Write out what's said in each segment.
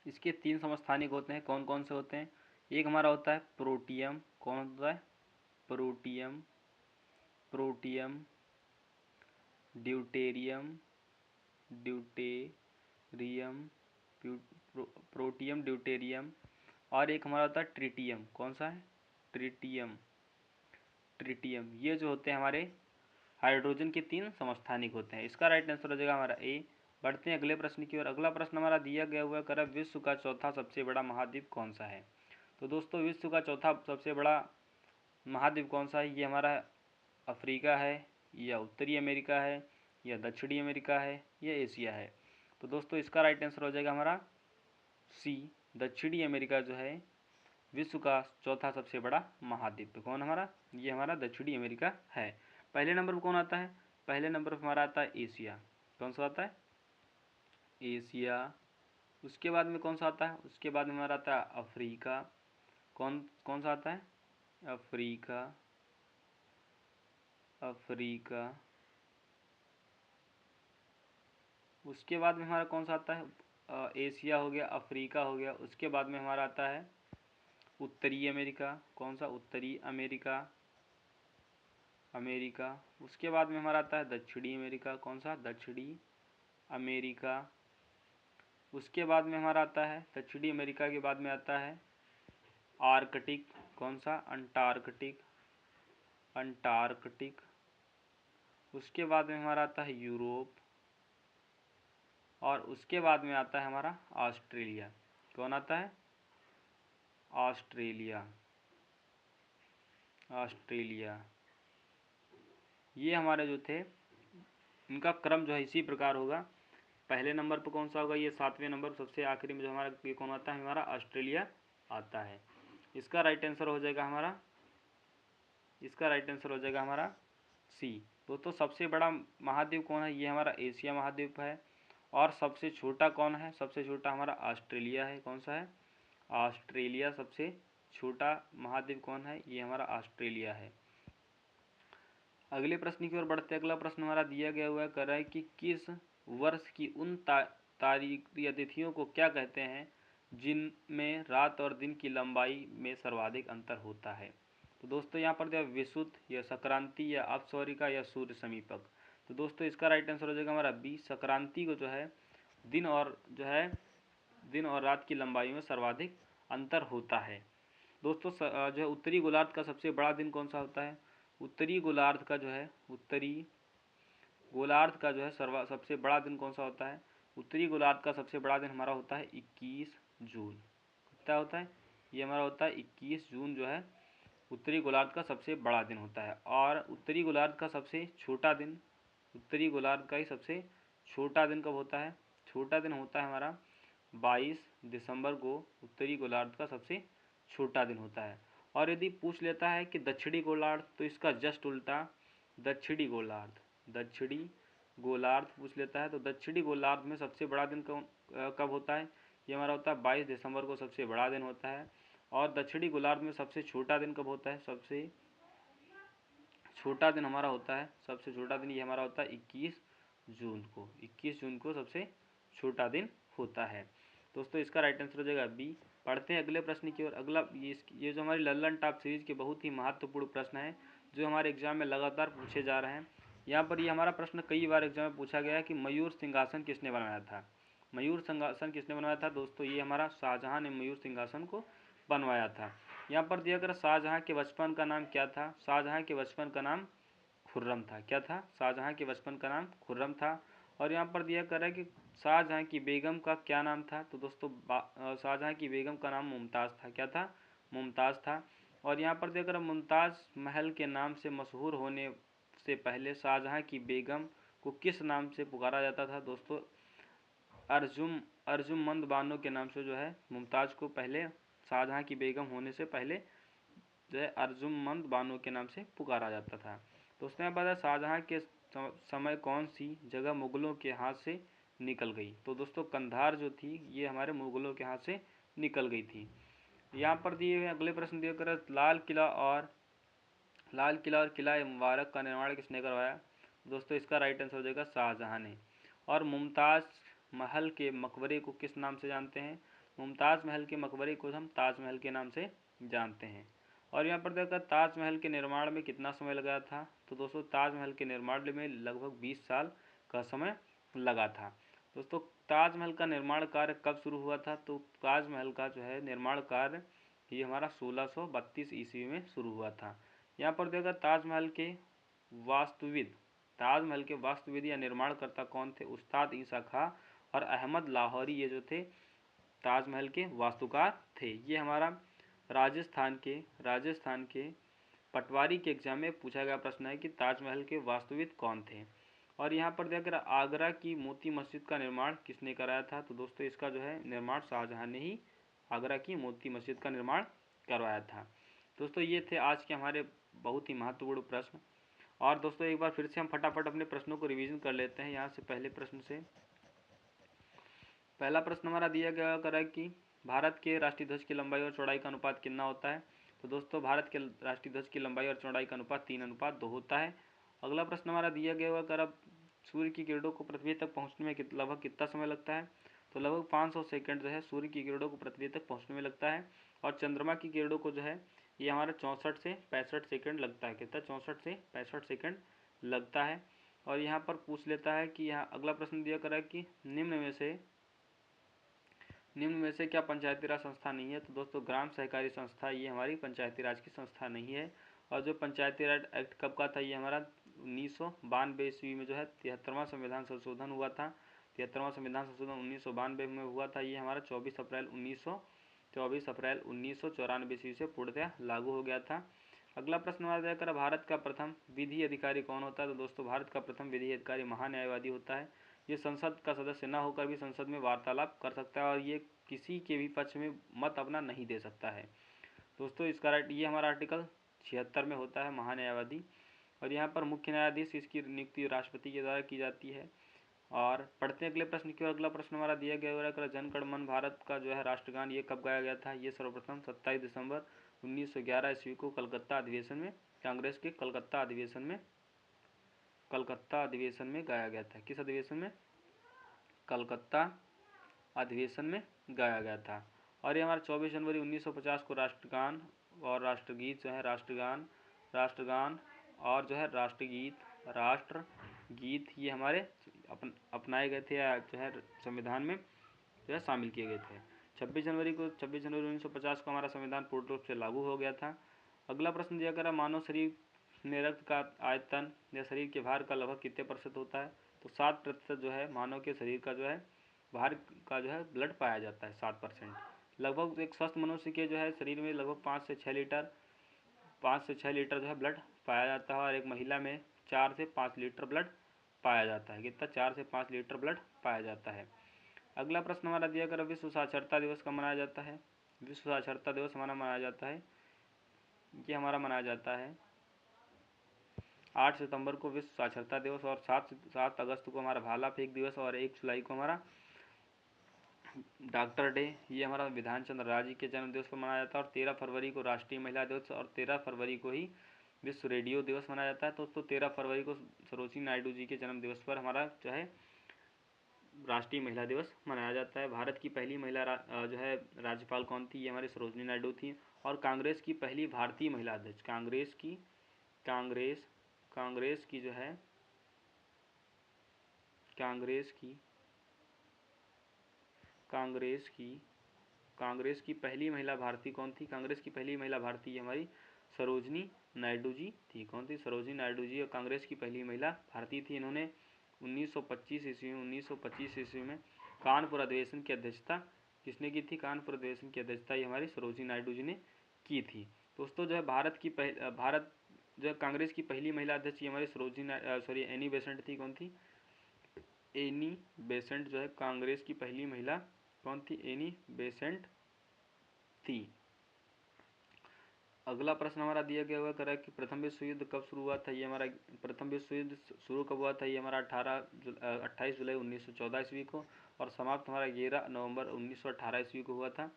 इसके 3 समस्थानिक होते हैं। कौन कौन से होते हैं? एक हमारा होता है प्रोटियम। कौन होता है? Protium, protium, deuterium, deuterium, protium, deuterium, और एक हमारा होता है ट्रिटियम। कौन सा है? Tritium, tritium. ये जो होते हैं हमारे हाइड्रोजन के 3 समस्थानिक होते हैं। इसका राइट आंसर हो जाएगा हमारा ए। बढ़ते हैं अगले प्रश्न की ओर। अगला प्रश्न हमारा दिया गया हुआ है, विश्व का चौथा सबसे बड़ा महाद्वीप कौन सा है? तो दोस्तों विश्व का चौथा सबसे बड़ा महाद्वीप कौन सा है? ये हमारा अफ्रीका है, या उत्तरी अमेरिका है, या दक्षिणी अमेरिका है, या एशिया है। तो दोस्तों इसका राइट आंसर हो जाएगा हमारा सी, दक्षिणी अमेरिका जो है विश्व का चौथा सबसे बड़ा महाद्वीप। कौन हमारा? ये हमारा दक्षिणी अमेरिका है। पहले नंबर पर कौन आता है? पहले नंबर पर हमारा आता है एशिया। कौन सा आता है? एशिया। उसके बाद में कौन सा आता है? उसके बाद में हमारा आता है अफ्रीका। कौन कौन सा आता है? Africa, Africa. उसके बाद में हमारा कौन सा आता है? एशिया हो गया, अफ्रीका हो गया। उसके बाद में हमारा आता है उत्तरी अमेरिका। कौन सा? उत्तरी अमेरिका, अमेरिका। उसके बाद में हमारा आता है दक्षिणी अमेरिका। कौन सा? दक्षिणी अमेरिका। उसके बाद में हमारा आता है दक्षिणी अमेरिका के बाद में आता है आर्कटिक। कौन सा? Antarctic, Antarctic. उसके बाद में हमारा आता है यूरोप, और उसके बाद में आता है हमारा ऑस्ट्रेलिया। कौन आता है? Australia, Australia. ये हमारे जो थे इनका क्रम जो है इसी प्रकार होगा। पहले नंबर पर कौन सा होगा? ये 7वें नंबर, सबसे आखिरी में जो हमारा ये कौन आता है? हमारा ऑस्ट्रेलिया आता है। इसका राइट आंसर हो जाएगा हमारा, इसका राइट आंसर हो जाएगा हमारा सी। दोस्तों सबसे बड़ा महाद्वीप कौन है? ये हमारा एशिया महाद्वीप है। और सबसे छोटा कौन है? सबसे छोटा हमारा ऑस्ट्रेलिया है। कौन सा है? ऑस्ट्रेलिया। सबसे छोटा महाद्वीप कौन है? ये हमारा ऑस्ट्रेलिया है। अगले प्रश्न की ओर बढ़ते। अगला प्रश्न हमारा दिया गया हुआ है, कर रहा है कि किस वर्ष की उन तारीख या तिथियों को क्या कहते हैं जिनमें रात और दिन की लंबाई में सर्वाधिक अंतर होता है? तो दोस्तों यहाँ पर दिया विषुवत, या संक्रांति, या अपस्वरिका, या सूर्य समीपक। तो दोस्तों इसका राइट आंसर हो जाएगा हमारा बी, संक्रांति को जो है दिन और रात की लंबाई में सर्वाधिक अंतर होता है। दोस्तों जो है उत्तरी गोलार्ध का सबसे बड़ा दिन कौन सा होता है? उत्तरी गोलार्ध का जो है सबसे बड़ा दिन कौन सा होता है? उत्तरी गोलार्ध का सबसे बड़ा दिन हमारा होता है 21 जून। कितना होता है? ये हमारा होता है 21 जून जो है उत्तरी गोलार्ध का सबसे बड़ा दिन होता है। और उत्तरी गोलार्ध का सबसे छोटा दिन, उत्तरी गोलार्ध का ही सबसे छोटा दिन कब होता है? छोटा दिन होता है हमारा 22 दिसंबर को उत्तरी गोलार्ध का सबसे छोटा दिन होता है। और यदि पूछ लेता है कि दक्षिणी गोलार्ध, तो इसका जस्ट उल्टा दक्षिणी गोलार्ध, दक्षिणी गोलार्ध पूछ लेता है तो दक्षिणी गोलार्ध में सबसे बड़ा दिन कब होता है? ये हमारा होता है 22 दिसंबर को सबसे बड़ा दिन होता है। और दक्षिणी गोलार्ध में सबसे छोटा दिन कब होता है? सबसे छोटा दिन हमारा होता है, सबसे छोटा दिन ये हमारा होता है 21 जून को। 21 जून को सबसे छोटा दिन होता है। दोस्तों इसका राइट आंसर हो जाएगा बी। पढ़ते हैं अगले प्रश्न की ओर। अगला ये जो हमारी लल्लन टॉप सीरीज के बहुत ही महत्वपूर्ण प्रश्न है जो हमारे एग्जाम में लगातार पूछे जा रहे हैं। यहाँ पर ये हमारा प्रश्न कई बार एग्जाम में पूछा गया है कि मयूर सिंहासन किसने बनवाया था? मयूर सिंहासन किसने बनवाया था? दोस्तों ये हमारा शाहजहाँ ने मयूर सिंहासन को बनवाया था। यहाँ पर दिया कर शाहजहाँ के बचपन का नाम क्या था? शाहजहाँ के बचपन का नाम खुर्रम था। क्या था? शाहजहाँ के बचपन का नाम खुर्रम था। और यहाँ पर दिया कर रहा है कि शाहजहाँ की बेगम का क्या नाम था? तो दोस्तों शाहजहाँ की बेगम का नाम मुमताज़ था। क्या था? मुमताज़ था। और यहाँ पर दिया कर मुमताज़ महल के नाम से मशहूर होने से पहले शाहजहाँ की बेगम को किस नाम से पुकारा जाता था? दोस्तों अर्जुमंद बानो के नाम से जो है मुमताज़ को पहले शाहजहाँ की बेगम होने से पहले जो है अर्जुमंद बानो के नाम से पुकारा जाता था। दोस्तों यहाँ पर शाहजहाँ के समय कौन सी जगह मुगलों के हाथ से निकल गई? तो दोस्तों कंधार जो थी ये हमारे मुगलों के हाथ से निकल गई थी। यहाँ पर दिए हुए अगले प्रश्न दिए कर लाल किला और किला मुबारक का निर्माण किसने करवाया? दोस्तों इसका राइट आंसर हो जाएगा शाहजहाँ ने। और मुमताज़ महल के मकबरे को किस नाम से जानते हैं? मुमताज़ महल के मकबरे को हम ताजमहल के नाम से जानते हैं। और यहाँ पर देखा ताजमहल के निर्माण में कितना समय लगा था, तो दोस्तों ताजमहल के निर्माण में लगभग 20 साल का समय लगा था। दोस्तों ताजमहल का निर्माण कार्य कब शुरू हुआ था, तो ताजमहल का जो है निर्माण कार्य ये हमारा 1632 ईस्वी में शुरू हुआ था। यहाँ पर देखा ताजमहल के वास्तुविद या निर्माणकर्ता कौन थे, उस्ताद ईसा खां और अहमद लाहौरी, ये जो थे ताजमहल के वास्तुकार थे। ये हमारा राजस्थान के पटवारी के एग्जाम में पूछा गया प्रश्न है कि ताजमहल के वास्तुविद कौन थे। और यहाँ पर देखकर आगरा की मोती मस्जिद का निर्माण किसने कराया था, तो दोस्तों इसका जो है निर्माण शाहजहां ने ही आगरा की मोती मस्जिद का निर्माण करवाया था। दोस्तों ये थे आज के हमारे बहुत ही महत्वपूर्ण प्रश्न। और दोस्तों एक बार फिर से हम फटाफट अपने प्रश्नों को रिवीजन कर लेते हैं। यहाँ से पहले प्रश्न से पहला प्रश्न हमारा दिया गया करा कि भारत के राष्ट्रीय ध्वज की लंबाई और चौड़ाई का अनुपात कितना होता है, तो दोस्तों भारत के राष्ट्रीय ध्वज की लंबाई और चौड़ाई का अनुपात 3:2 होता है। अगला प्रश्न हमारा दिया गया करा सूर्य की किरणों को पृथ्वी तक पहुँचने में लगभग कितना समय लगता है, तो लगभग 500 सेकंड जो है सूर्य की किरणों को पृथ्वी तक पहुँचने में लगता है। और चंद्रमा की किरणों को जो है ये हमारा 64 से 65 सेकंड लगता है। कितना, 64 से 65 सेकंड लगता है। और यहाँ पर पूछ लेता है कि यहाँ अगला प्रश्न दिया करा कि निम्न में से क्या पंचायती राज संस्था नहीं है, तो दोस्तों ग्राम सहकारी संस्था ये हमारी पंचायती राज की संस्था नहीं है। और जो पंचायती राज एक्ट कब का था, ये हमारा 1992 ईस्वी में जो है 73वां संविधान संशोधन हुआ था। 73वां संविधान संशोधन 1992 में हुआ था। ये हमारा 24 अप्रैल 1994 ईस्वी से पूर्णतः लागू हो गया था। अगला प्रश्न हमारा देखकर भारत का प्रथम विधि अधिकारी कौन होता है, तो दोस्तों भारत का प्रथम विधि अधिकारी महान्यायवादी होता है। ये संसद का सदस्य न होकर भी संसद में वार्तालाप कर सकता है और ये किसी के भी पक्ष में मत अपना नहीं दे सकता है। दोस्तों इसका ये हमारा आर्टिकल 76 में होता है महान्यायवादी। और यहाँ पर मुख्य न्यायाधीश इसकी नियुक्ति राष्ट्रपति के द्वारा की जाती है। और पढ़ते हैं अगले प्रश्न की ओर। अगला प्रश्न हमारा दिया गया है जन गण मन भारत का जो है राष्ट्रगान ये कब गाया गया था, ये सर्वप्रथम 27 दिसंबर 1911 ईस्वी को कलकत्ता अधिवेशन में, कांग्रेस के कलकत्ता अधिवेशन में गाया गया था। किस अधिवेशन में, कलकत्ता अधिवेशन में गाया गया था। और ये हमारा 24 जनवरी 1950 को राष्ट्रगान और राष्ट्रगीत जो है राष्ट्रगान और जो है राष्ट्रगीत ये हमारे अपनाए गए थे या जो है संविधान में जो है शामिल किए गए थे। 26 जनवरी 1950 को हमारा संविधान पूर्ण रूप से लागू हो गया था। अगला प्रश्न दिया गया मानव शरीर में रक्त का आयतन या शरीर के भार का लगभग कितने % होता है, तो 7% जो है मानव के शरीर का जो है भार का जो है ब्लड पाया जाता है 7%। लगभग एक स्वस्थ मनुष्य के जो है शरीर में लगभग 5 से 6 लीटर जो है ब्लड पाया जाता है। और एक महिला में 4 से 5 लीटर ब्लड पाया जाता है। कितना, 4 से 5 लीटर ब्लड पाया जाता है। अगला प्रश्न हमारा दिया कर विश्व साक्षरता दिवस कब मनाया जाता है, विश्व साक्षरता दिवस हमारा मनाया जाता है, ये हमारा मनाया जाता है 8 सितंबर को विश्व साक्षरता दिवस। और 7 अगस्त को हमारा भाला फेंक दिवस और 1 जुलाई को हमारा डॉक्टर डे ये हमारा विधान चंद्र राय जी के जन्म दिवस पर मनाया जाता है। और 13 फरवरी को राष्ट्रीय महिला दिवस और 13 फरवरी को ही विश्व रेडियो दिवस मनाया जाता है। तो 13 फरवरी को सरोजिनी नायडू जी के जन्म दिवस पर हमारा जो है राष्ट्रीय महिला दिवस मनाया जाता है। भारत की पहली महिला जो है राज्यपाल कौन थी, ये हमारी सरोजिनी नायडू थी। और कांग्रेस की पहली भारतीय महिला अध्यक्ष, कांग्रेस की जो है कांग्रेस की पहली महिला भारती कौन थी, कांग्रेस की पहली महिला भारती हमारी सरोजिनी नायडू जी थी। कौन थी, सरोजिनी नायडू जी और कांग्रेस की पहली महिला भारती थी। इन्होंने 1925 ईस्वी में कानपुर अधिवेशन की अध्यक्षता किसने की थी, कानपुर अधिवेशन की अध्यक्षता ये हमारी सरोजिनी नायडू जी ने की थी। दोस्तों जो है भारत जो है कांग्रेस की पहली महिला अध्यक्ष ये हमारी एनी बेसेंट थी। कौन थी, एनी बेसेंट जो है कांग्रेस की पहली महिला कौन थी, एनी बेसेंट थी। अगला प्रश्न हमारा दिया गया हुआ करा कि प्रथम विश्व युद्ध कब शुरू हुआ था, ये हमारा प्रथम विश्व युद्ध शुरू कब हुआ था, ये हमारा 28 जुलाई 1914 ईस्वी को। और समाप्त हमारा 11 नवंबर 1918 ईस्वी को हुआ था।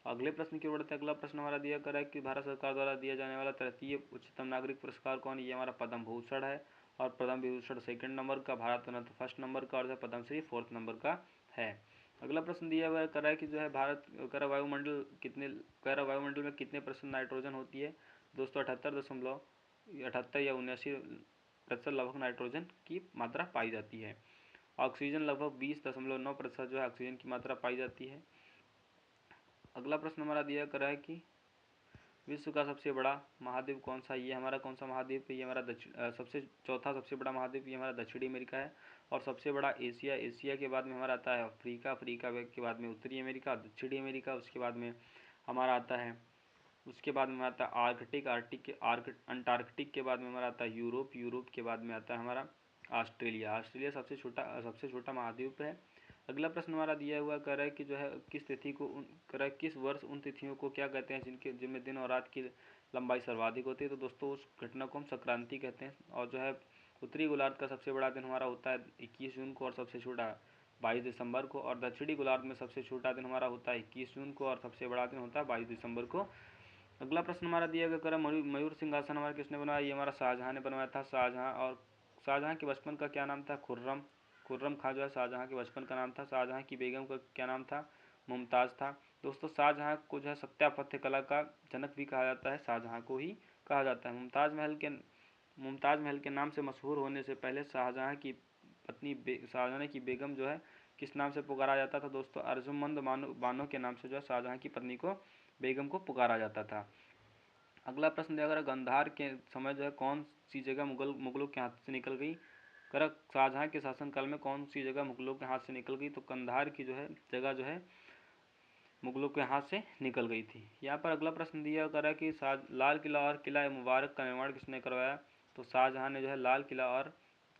अगले प्रश्न की ओर बढ़ते। अगला प्रश्न हमारा दिया करा कि भारत सरकार द्वारा दिया जाने वाला तृतीय उच्चतम नागरिक पुरस्कार कौन, ये हमारा पद्म भूषण है। और पद्म विभूषण 2nd नंबर का, भारत रत्न 1st नंबर का और पद्मश्री 4th नंबर का है। अगला प्रश्न दिया हुआ कह रहा है कि जो है भारत कह रहा वायुमंडल में कितने % नाइट्रोजन होती है। दोस्तों 78 या 79% लगभग नाइट्रोजन की मात्रा पाई जाती है। ऑक्सीजन लगभग 20.9% जो है ऑक्सीजन की मात्रा पाई जाती है। अगला प्रश्न हमारा दिया कर रहा है कि विश्व का सबसे बड़ा महाद्वीप कौन सा है। ये हमारा कौन सा महाद्वीप है। ये हमारा सबसे बड़ा महाद्वीप ये हमारा दक्षिणी अमेरिका है। और सबसे बड़ा एशिया के बाद में हमारा आता है अफ्रीका के बाद में उत्तरी अमेरिका, दक्षिणी अमेरिका, उसके बाद में हमारा आता है अंटार्कटिक के बाद में हमारा आता है यूरोप के बाद में आता है हमारा ऑस्ट्रेलिया सबसे छोटा महाद्वीप है। अगला प्रश्न हमारा दिया हुआ कह रहा है कि जो है किस वर्ष उन तिथियों को क्या कहते हैं जिनमें दिन और रात की लंबाई सर्वाधिक होती है। तो दोस्तों उस घटना को हम संक्रांति कहते हैं। और जो है उत्तरी गोलार्ध का सबसे बड़ा दिन हमारा होता है 21 जून को और सबसे छोटा 22 दिसंबर को। और दक्षिणी गोलार्ध में सबसे छोटा दिन हमारा होता है 21 जून को और सबसे बड़ा दिन होता है 22 दिसंबर को। अगला प्रश्न हमारा दिया गया कर मयूर सिंहासन हमारा किसने बनवाया। ये हमारा शाहजहाँ ने बनवाया था। शाहजहाँ के बचपन का क्या नाम था। खुर्रम खां जो है शाहजहाँ के बचपन का नाम था। शाहजहाँ की बेगम का क्या नाम था। मुमताज़ था। दोस्तों शाहजहाँ को जो है सत्यापत्य कला का जनक भी कहा जाता है। शाहजहाँ को ही कहा जाता है। मुमताज़ महल के नाम से मशहूर होने से पहले शाहजहाँ की पत्नी शाहजहाँ की बेगम जो है किस नाम से पुकारा जाता था। दोस्तों अर्जुमंद बानो के नाम से जो है शाहजहाँ की पत्नी को बेगम को पुकारा जाता था। अगला प्रश्न दिया गया गंधार के समय जो है कौन सी जगह मुगलों के हाथ से निकल गई। शाहजहाँ के शासनकाल में कौन सी जगह मुगलों के हाथ से निकल गई। तो कंधार की जो है जगह जो है मुगलों के हाथ से निकल गई थी। यहाँ पर अगला प्रश्न दिया करा कि लाल किला और किला मुबारक का निर्माण किसने करवाया। तो शाहजहाँ ने जो है लाल किला और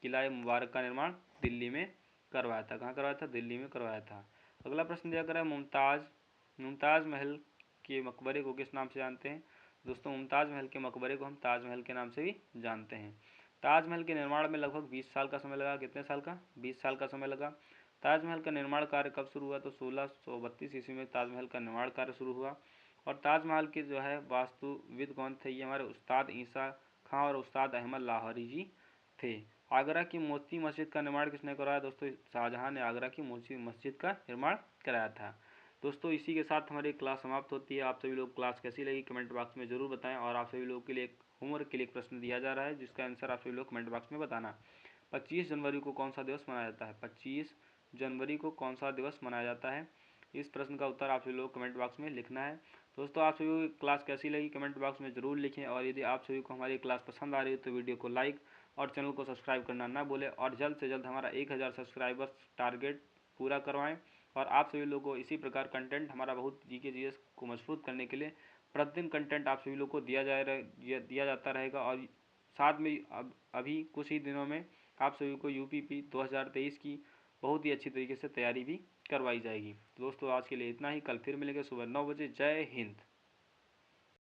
किला मुबारक का निर्माण दिल्ली में करवाया था। कहाँ करवाया था। दिल्ली में करवाया था। अगला प्रश्न दिया करा मुमताज़ महल के मकबरे को किस नाम से जानते हैं। दोस्तों मुमताज़ महल के मकबरे को हम ताजमहल के नाम से भी जानते हैं। ताजमहल के निर्माण में लगभग 20 साल का समय लगा। कितने साल का। 20 साल का समय लगा। ताजमहल का निर्माण कार्य कब शुरू हुआ। तो 1632 ईस्वी में ताजमहल का निर्माण कार्य शुरू हुआ। और ताजमहल के जो है वास्तुविद कौन थे। ये हमारे उस्ताद ईसा खां और उस्ताद अहमद लाहौरी जी थे। आगरा की मोती मस्जिद का निर्माण किसने कराया। दोस्तों शाहजहाँ ने आगरा की मोती मस्जिद का निर्माण कराया था। दोस्तों इसी के साथ हमारी क्लास समाप्त होती है। आप सभी लोग क्लास कैसी लगी कमेंट बॉक्स में ज़रूर बताएं। और आप सभी लोगों के लिए होमवर्क के लिए एक प्रश्न दिया जा रहा है जिसका आंसर आप सभी लोग कमेंट बॉक्स में बताना। 25 जनवरी को कौन सा दिवस मनाया जाता है। 25 जनवरी को कौन सा दिवस मनाया जाता है। इस प्रश्न का उत्तर आप सभी लोग कमेंट बॉक्स में लिखना है। दोस्तों आप सभी को क्लास कैसी लगी कमेंट बॉक्स में ज़रूर लिखें। और यदि आप सभी को हमारी क्लास पसंद आ रही है तो वीडियो को लाइक और चैनल को सब्सक्राइब करना ना भूलें। और जल्द से जल्द हमारा 1000 सब्सक्राइबर्स टारगेट पूरा करवाएं। और आप सभी लोगों को इसी प्रकार कंटेंट हमारा बहुत GK GS को मजबूत करने के लिए प्रतिदिन कंटेंट आप सभी लोग को दिया जाता रहेगा। और साथ में अभी कुछ ही दिनों में आप सभी को UPP 2023 की बहुत ही अच्छी तरीके से तैयारी भी करवाई जाएगी। दोस्तों आज के लिए इतना ही। कल फिर मिलेंगे सुबह 9 बजे। जय हिंद।